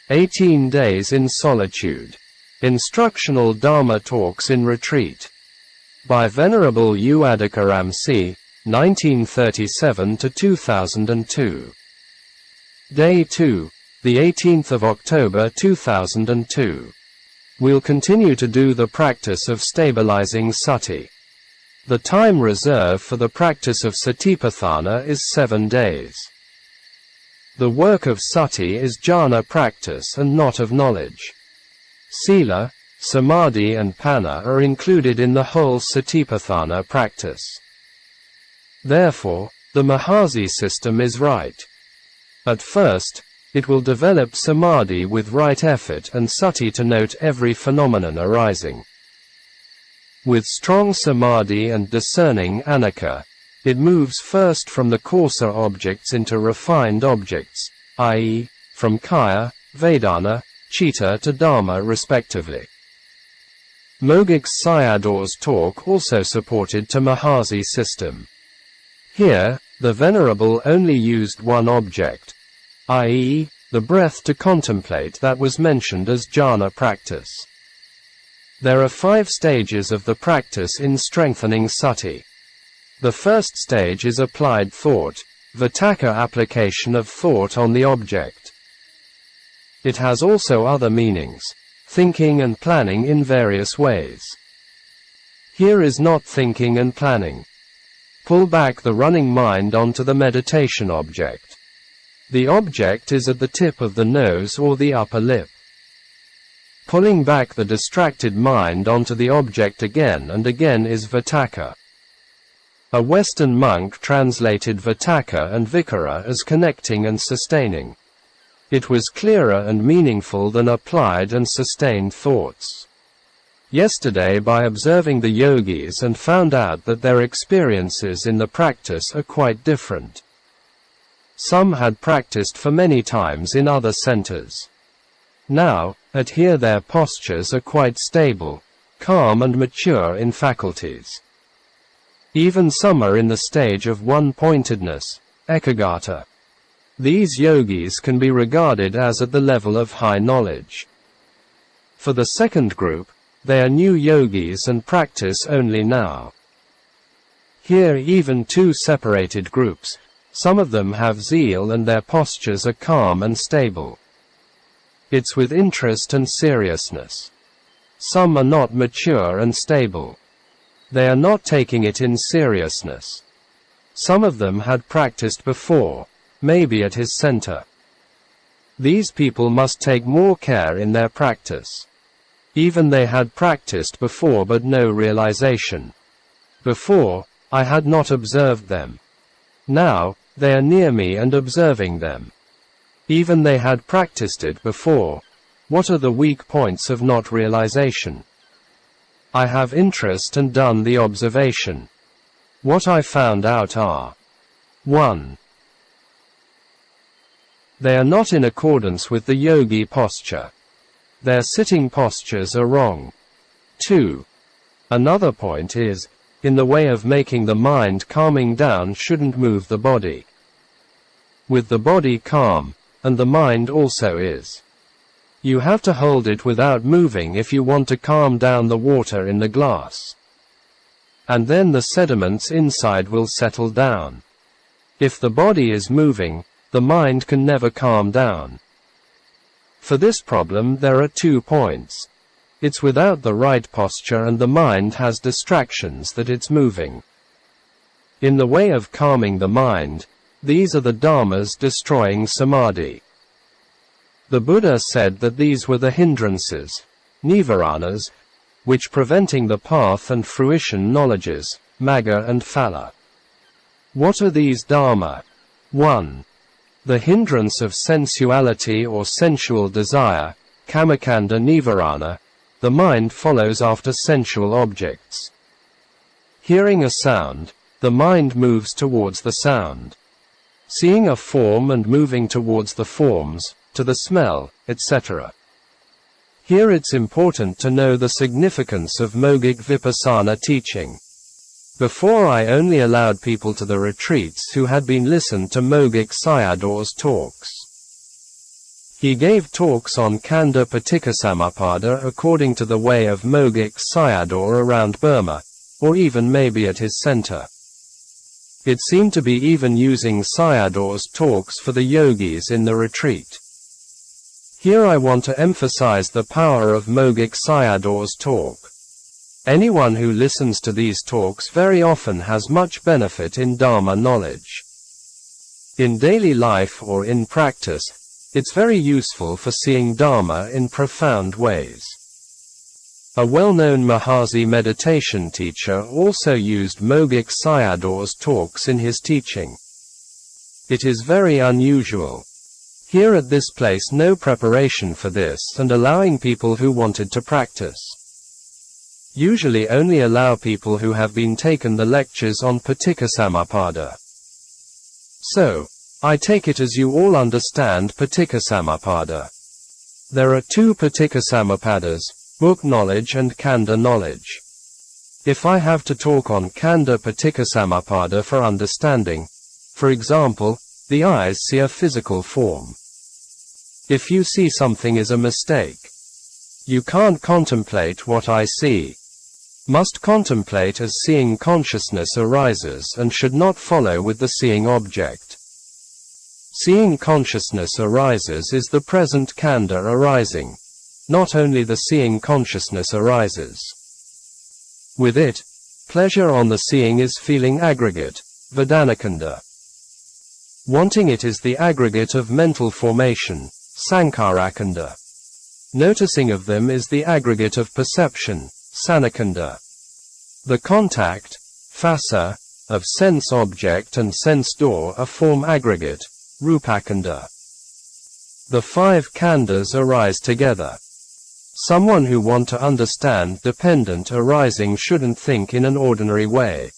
18 Days in Solitude. Instructional Dharma Talks in Retreat. By Venerable U Ādiccaramsī, 1937–2002. Day 2, the 18th of October 2002. We'll continue to do the practice of stabilizing sati. The time reserved for the practice of satipatthana is 7 days. The work of sati is jhana practice and not of knowledge. Sila, samadhi and panna are included in the whole satipatthana practice. Therefore, the Mahasi system is right. At first, it will develop samadhi with right effort and sati to note every phenomenon arising. With strong samadhi and discerning anicca, it moves first from the coarser objects into refined objects, i.e., from kaya, vedana, citta to dhamma respectively. Mogik Sayadaw's talk also supported to Mahasi system. Here, the Venerable only used one object, i.e., the breath to contemplate that was mentioned as jhana practice. There are 5 stages of the practice in strengthening sati. The first stage is applied thought, vitakka application of thought on the object. It has also other meanings, thinking and planning in various ways. Here is not thinking and planning. Pull back the running mind onto the meditation object. The object is at the tip of the nose or the upper lip. Pulling back the distracted mind onto the object again and again is vitakka. A Western monk translated vitakka and vikara as connecting and sustaining. It was clearer and meaningful than applied and sustained thoughts. Yesterday, by observing the yogis, and found out that their experiences in the practice are quite different. Some had practiced for many times in other centers. Now, at here their postures are quite stable, calm and mature in faculties. Even some are in the stage of one-pointedness, ekaggata. These yogis can be regarded as at the level of high knowledge. For the second group, they are new yogis and practice only now. Here even 2 separated groups, some of them have zeal and their postures are calm and stable. It's with interest and seriousness. Some are not mature and stable. They are not taking it in seriousness. Some of them had practiced before, maybe at his center. These people must take more care in their practice. Even they had practiced before but no realization. Before, I had not observed them. Now, they are near me and observing them. Even they had practiced it before. What are the weak points of not realization? I have interest and done the observation. What I found out are: 1. They are not in accordance with the yogi posture. Their sitting postures are wrong. 2. Another point is, in the way of making the mind calming down shouldn't move the body. With the body calm, and the mind also is. You have to hold it without moving if you want to calm down the water in the glass. And then the sediments inside will settle down. If the body is moving, the mind can never calm down. For this problem there are 2 points. It's without the right posture and the mind has distractions that it's moving. In the way of calming the mind, these are the dharmas destroying samadhi. The Buddha said that these were the hindrances, nivaranas, which preventing the path and fruition knowledges, magga and phala. What are these dharma? 1. The hindrance of sensuality or sensual desire, kammakkhanda nivarana. The mind follows after sensual objects. Hearing a sound, the mind moves towards the sound. Seeing a form and moving towards the forms, to the smell, etc. Here it's important to know the significance of Mogik Vipassana teaching. Before I only allowed people to the retreats who had been listened to Mogik Sayadaw's talks. He gave talks on Khandha Paticcasamuppada according to the way of Mogik Sayadaw around Burma, or even maybe at his center. It seemed to be even using Sayadaw's talks for the yogis in the retreat. Here I want to emphasize the power of Mogik Sayadaw's talk. Anyone who listens to these talks very often has much benefit in Dharma knowledge. In daily life or in practice, it's very useful for seeing Dharma in profound ways. A well-known Mahasi meditation teacher also used Mogik Sayadaw's talks in his teaching. It is very unusual. Here at this place no preparation for this and allowing people who wanted to practice. Usually only allow people who have been taken the lectures on Paticcasamuppada. So, I take it as you all understand Paticcasamuppada. There are two Paticcasamuppadas, book knowledge and Khandha knowledge. If I have to talk on Khandha Paticcasamuppada for understanding, for example, the eyes see a physical form. If you see something is a mistake. You can't contemplate what I see. Must contemplate as seeing consciousness arises and should not follow with the seeing object. Seeing consciousness arises is the present Khandha arising. Not only the seeing consciousness arises. With it, pleasure on the seeing is feeling aggregate, Vedanakanda. Wanting it is the aggregate of mental formation, Sankarakanda. Noticing of them is the aggregate of perception, Sanakanda. The contact, phassa, of sense object and sense door are form aggregate, Rupakanda. The five khandhas arise together. Someone who want to understand dependent arising shouldn't think in an ordinary way.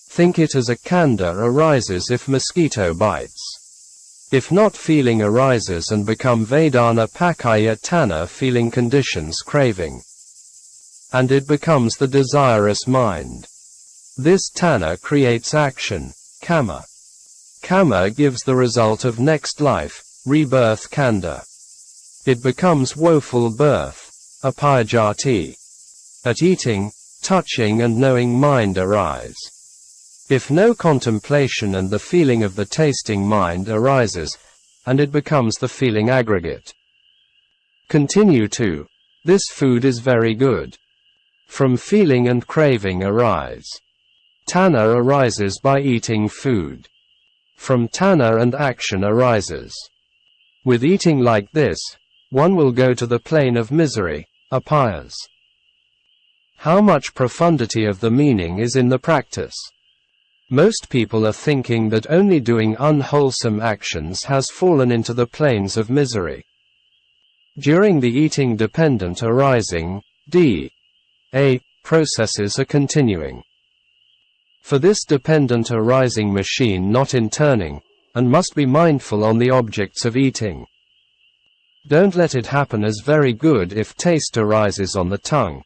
Think it as a khandha arises if mosquito bites. If not feeling arises and become Vedana Pakaya Tanna feeling conditions craving. And it becomes the desirous mind. This Tanna creates action, Kama. Kama gives the result of next life, rebirth Khandha. It becomes woeful birth, apayajati. At eating, touching and knowing mind arise. If no contemplation and the feeling of the tasting mind arises, and it becomes the feeling aggregate. Continue to. This food is very good. From feeling and craving arise. Tanna arises by eating food. From tanna and action arises. With eating like this, one will go to the plane of misery, apayas. How much profundity of the meaning is in the practice? Most people are thinking that only doing unwholesome actions has fallen into the planes of misery. During the eating dependent arising, D.A. processes are continuing. For this dependent arising machine not in turning, and must be mindful on the objects of eating. Don't let it happen as very good if taste arises on the tongue,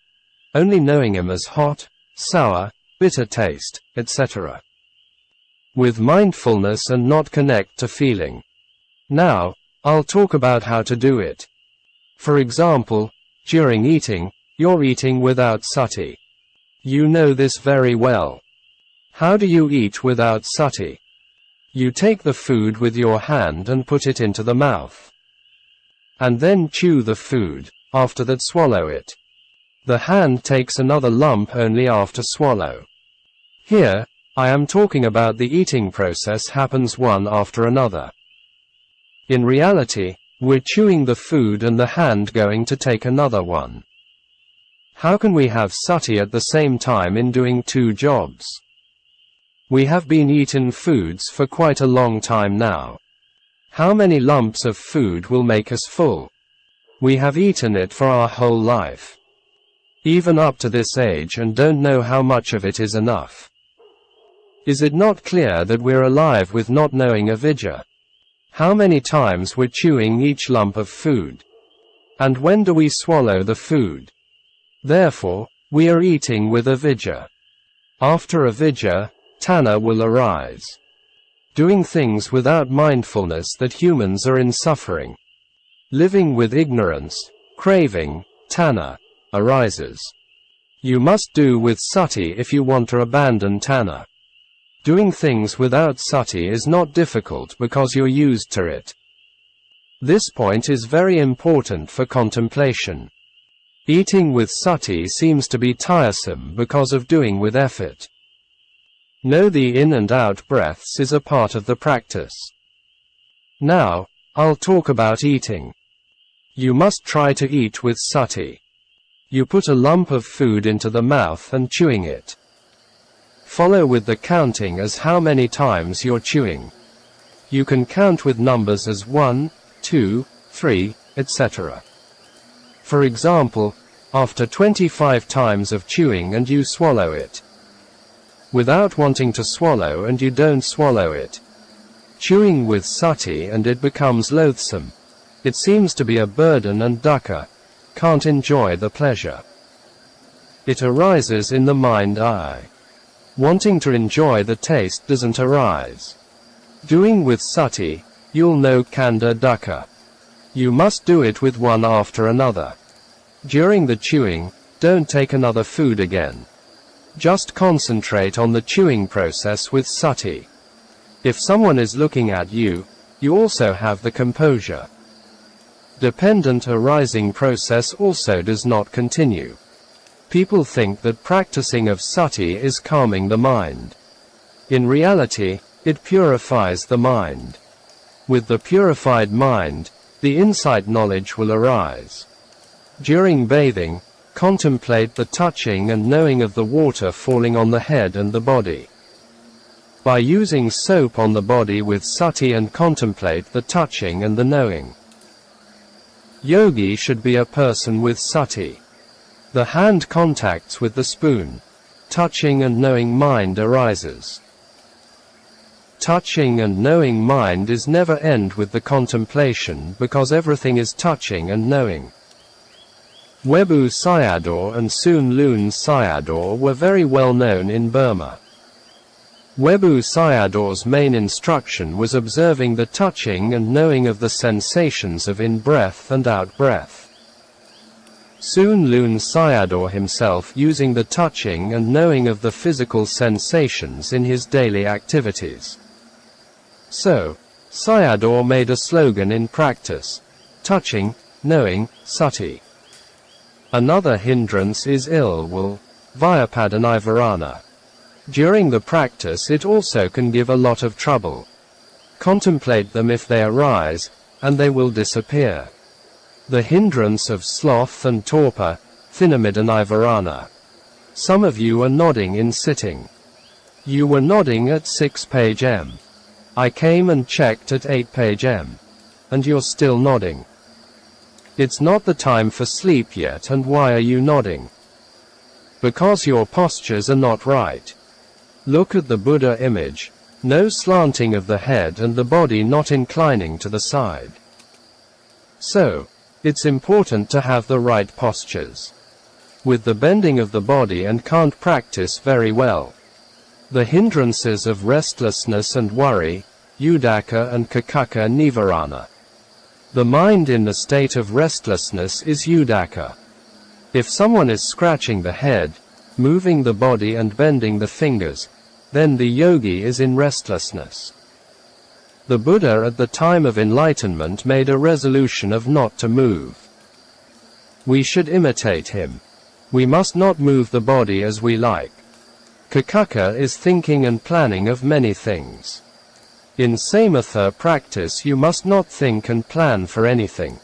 only knowing him as hot, sour, bitter taste, etc. With mindfulness and not connect to feeling. Now, I'll talk about how to do it. For example, during eating, you're eating without sati. You know this very well. How do you eat without sati? You take the food with your hand and put it into the mouth. And then chew the food, after that swallow it. The hand takes another lump only after swallow. Here, I am talking about the eating process happens one after another. In reality, we're chewing the food and the hand going to take another one. How can we have sati at the same time in doing two jobs? We have been eaten foods for quite a long time now. How many lumps of food will make us full? We have eaten it for our whole life. Even up to this age and don't know how much of it is enough. Is it not clear that we're alive with not knowing avidya? How many times we're chewing each lump of food? And when do we swallow the food? Therefore, we are eating with avidya. After avidya, tanna will arise. Doing things without mindfulness that humans are in suffering. Living with ignorance, craving, tanha, arises. You must do with sati if you want to abandon tanha. Doing things without sati is not difficult because you're used to it. This point is very important for contemplation. Eating with sati seems to be tiresome because of doing with effort. Know the in and out breaths is a part of the practice. Now, I'll talk about eating. You must try to eat with sati. You put a lump of food into the mouth and chewing it. Follow with the counting as how many times you're chewing. You can count with numbers as 1, 2, 3, etc. For example, after 25 times of chewing and you swallow it. Without wanting to swallow and you don't swallow it. Chewing with sati and it becomes loathsome. It seems to be a burden and dukkha. Can't enjoy the pleasure. It arises in the mind I. Wanting to enjoy the taste doesn't arise. Doing with sati, you'll know khandha dukkha. You must do it with one after another. During the chewing, don't take another food again. Just concentrate on the chewing process with sati. If someone is looking at you, you also have the composure. Dependent arising process also does not continue. People think that practicing of sati is calming the mind. In reality, it purifies the mind. With the purified mind, the insight knowledge will arise. During bathing, contemplate the touching and knowing of the water falling on the head and the body. By using soap on the body with sati and contemplate the touching and the knowing. Yogi should be a person with sati. The hand contacts with the spoon. Touching and knowing mind arises. Touching and knowing mind is never end with the contemplation because everything is touching and knowing. Webu Sayadaw and Soon Lun Sayadaw were very well known in Burma. Webu Sayadaw's main instruction was observing the touching and knowing of the sensations of in-breath and out-breath. Soon Lun Sayadaw himself using the touching and knowing of the physical sensations in his daily activities. So, Sayadaw made a slogan in practice: touching, knowing, sati. Another hindrance is ill will, vyapadanivarana. During the practice it also can give a lot of trouble. Contemplate them if they arise, and they will disappear. The hindrance of sloth and torpor, thinamidanivarana. Some of you are nodding in sitting. You were nodding at 6 page M. I came and checked at 8 page M. And you're still nodding. It's not the time for sleep yet, and why are you nodding? Because your postures are not right. Look at the Buddha image. No slanting of the head and the body not inclining to the side. So, it's important to have the right postures. With the bending of the body and can't practice very well. The hindrances of restlessness and worry, uddhacca and kakaka nivarana. The mind in the state of restlessness is uddhacca. If someone is scratching the head, moving the body and bending the fingers, then the yogi is in restlessness. The Buddha at the time of enlightenment made a resolution of not to move. We should imitate him. We must not move the body as we like. Kakaka is thinking and planning of many things. In samatha practice you must not think and plan for anything.